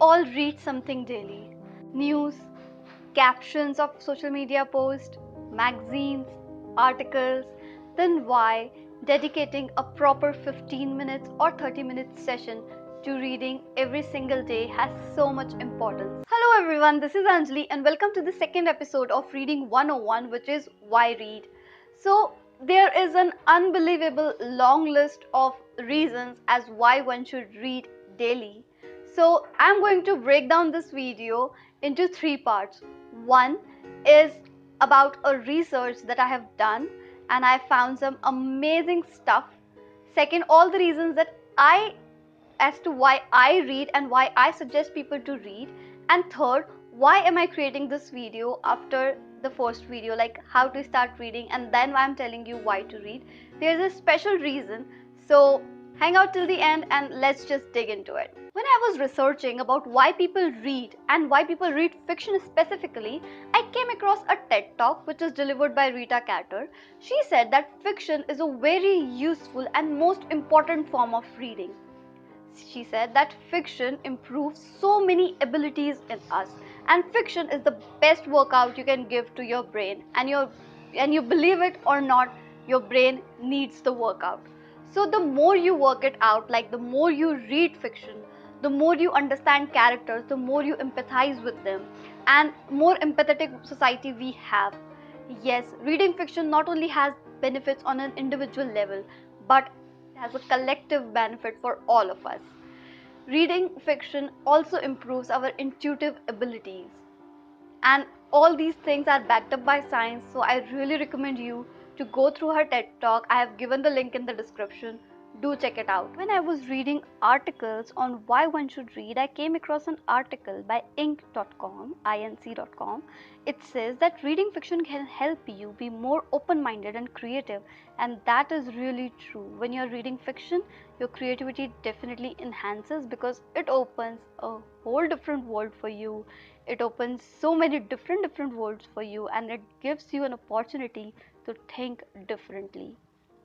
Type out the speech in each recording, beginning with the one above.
all read something daily. News, captions of social media posts, magazines, articles. Then why dedicating a proper 15 minutes or 30 minutes session to reading every single day has so much importance? Hello everyone, this is Anjali and welcome to the second episode of Reading 101, which is Why Read. So there is an unbelievable long list of reasons as why one should read daily. So I'm going to break down this video into three parts. One is about a research that I have done and I found some amazing stuff. Second, all the reasons as to why I read and why I suggest people to read. And third, why am I creating this video after the first video, like how to start reading, and then I'm telling you why to read. There's a special reason, so hang out till the end and let's just dig into it. When I was researching about why people read and why people read fiction specifically, I came across a TED talk which is delivered by Rita Carter. She said that fiction is a very useful and most important form of reading. She said that fiction improves so many abilities in us, and fiction is the best workout you can give to your brain, and you believe it or not, your brain needs the workout. So the more you work it out, like the more you read fiction, the more you understand characters, the more you empathize with them, and more empathetic society we have. Yes, reading fiction not only has benefits on an individual level, but has a collective benefit for all of us. Reading fiction also improves our intuitive abilities, and all these things are backed up by science, so I really recommend you to go through her TED talk. I have given the link in the description. Do check it out. When I was reading articles on why one should read, I came across an article by inc.com. It says that reading fiction can help you be more open-minded and creative, and that is really true. When you're reading fiction, your creativity definitely enhances because it opens a whole different world for you. It opens so many different worlds for you, and it gives you an opportunity to think differently.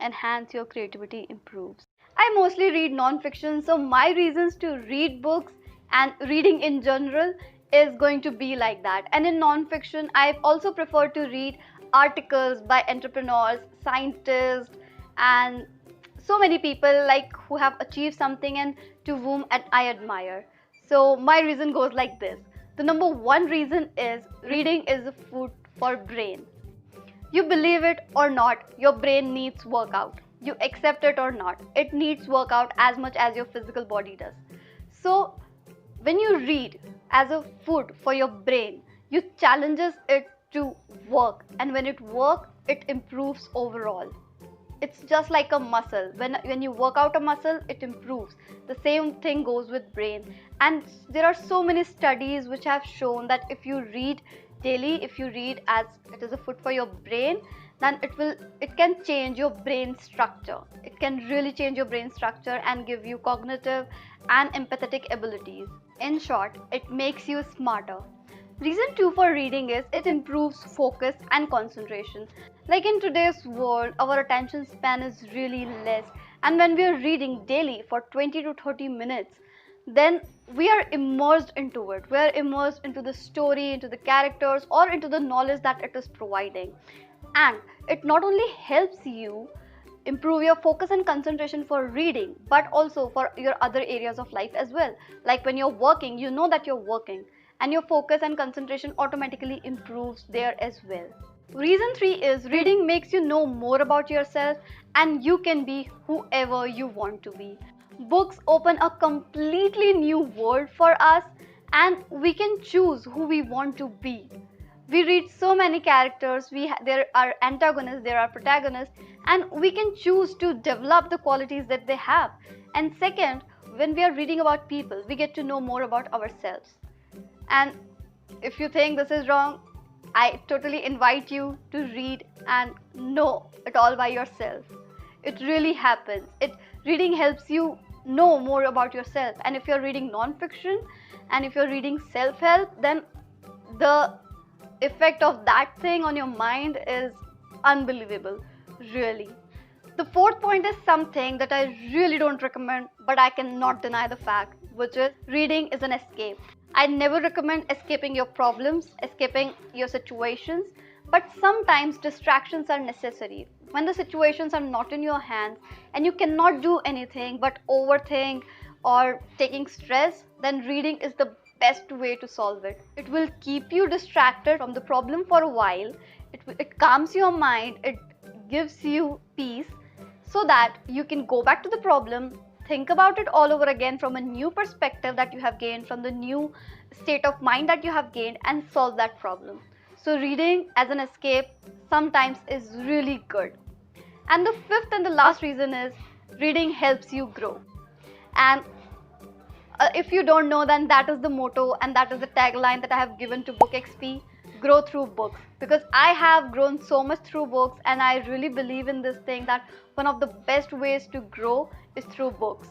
Enhance your creativity, improves. I mostly read non-fiction, so my reasons to read books and reading in general is going to be like that. And in non-fiction, I also prefer to read articles by entrepreneurs, scientists, and so many people like who have achieved something and to whom I admire. So my reason goes like this. The number one reason is reading is a food for brain. You believe it or not, your brain needs workout. You accept it or not, it needs workout as much as your physical body does. So when you read as a food for your brain, you challenges it to work, and when it works, it improves overall. It's just like a muscle. When you work out a muscle, it improves. The same thing goes with brain. And there are so many studies which have shown that if you read daily, if you read as it is a food for your brain, then it can change your brain structure. It can really change your brain structure and give you cognitive and empathetic abilities. In short, it makes you smarter. Reason 2 for reading is it improves focus and concentration. Like in today's world, our attention span is really less, and when we are reading daily for 20 to 30 minutes, then we are immersed into it. We are immersed into the story, into the characters, or into the knowledge that it is providing. And it not only helps you improve your focus and concentration for reading, but also for your other areas of life as well. Like when you're working, you know that you're working, and your focus and concentration automatically improves there as well. Reason 3 is reading makes you know more about yourself, and you can be whoever you want to be. Books open a completely new world for us, and we can choose who we want to be. We read so many characters, there are antagonists, there are protagonists, and we can choose to develop the qualities that they have. And second, when we are reading about people, we get to know more about ourselves. And if you think this is wrong, I totally invite you to read and know it all by yourself. It really happens. Reading helps you know more about yourself. And if you're reading non-fiction and if you're reading self-help, then the effect of that thing on your mind is unbelievable, really. The fourth point is something that I really don't recommend, but I cannot deny the fact, which is reading is an escape. I never recommend escaping your problems, escaping your situations, but sometimes distractions are necessary. When the situations are not in your hands and you cannot do anything but overthink or taking stress, then reading is the best way to solve it. It will keep you distracted from the problem for a while. It calms your mind, it gives you peace so that you can go back to the problem, think about it all over again from a new perspective that you have gained, from the new state of mind that you have gained, and solve that problem. So, reading as an escape sometimes is really good. And the fifth and the last reason is reading helps you grow. And if you don't know, then that is the motto and that is the tagline that I have given to BookXp: grow through books. Because I have grown so much through books, and I really believe in this thing that one of the best ways to grow is through books.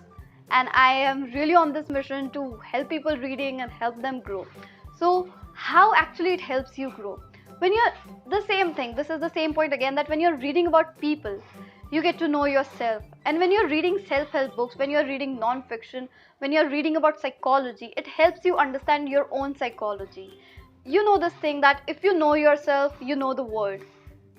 And I am really on this mission to help people reading and help them grow. So, how actually it helps you grow? When you're the same thing, this is the same point again, that when you're reading about people, you get to know yourself. And when you're reading self-help books, when you're reading non-fiction, when you're reading about psychology, it helps you understand your own psychology. You know this thing that if you know yourself, you know the world.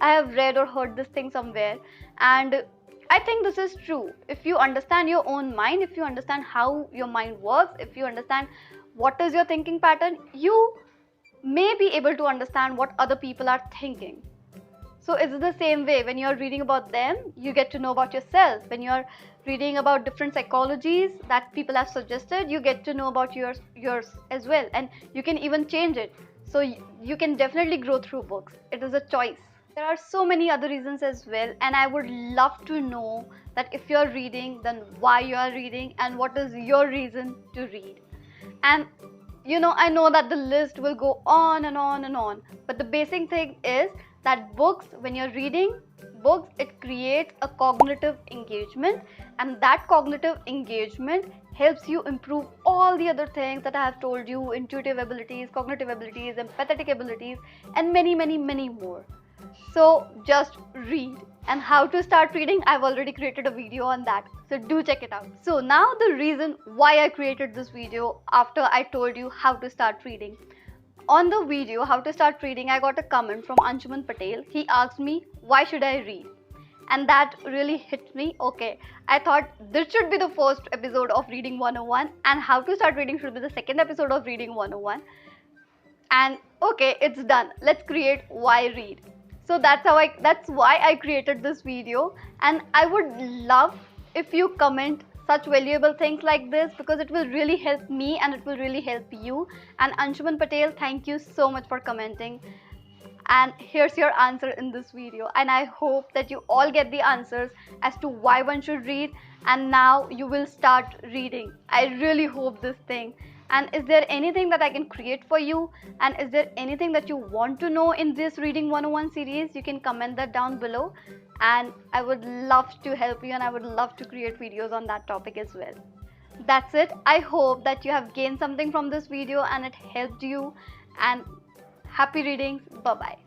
I have read or heard this thing somewhere, and I think this is true. If you understand your own mind, if you understand how your mind works, if you understand what is your thinking pattern, you may be able to understand what other people are thinking. So it's the same way. When you're reading about them, you get to know about yourself. When you're reading about different psychologies that people have suggested, you get to know about yours as well, and you can even change it. So you can definitely grow through books. It is a choice. There are so many other reasons as well, and I would love to know that if you're reading, then why you are reading and what is your reason to read. And I know that the list will go on and on and on, but the basic thing is that books, when you're reading books, it creates a cognitive engagement, and that cognitive engagement helps you improve all the other things that I have told you: intuitive abilities, cognitive abilities, empathetic abilities, and many, many, many more. So just read. And how to start reading, I've already created a video on that, so do check it out. So now the reason why I created this video after I told you how to start reading. On the video how to start reading, I got a comment from Anshuman Patel. He asked me, why should I read? And that really hit me. Okay, I thought this should be the first episode of Reading 101, and how to start reading should be the second episode of Reading 101. And okay, it's done. Let's create why read. So that's why I created this video, and I would love if you comment such valuable things like this, because it will really help me and it will really help you. And Anshuman Patel, thank you so much for commenting. And here's your answer in this video, and I hope that you all get the answers as to why one should read, and now you will start reading. I really hope this thing. And is there anything that I can create for you, and is there anything that you want to know in this Reading 101 series? You can comment that down below, and I would love to help you, and I would love to create videos on that topic as well. That's it. I hope that you have gained something from this video and it helped you, and happy readings. Bye bye.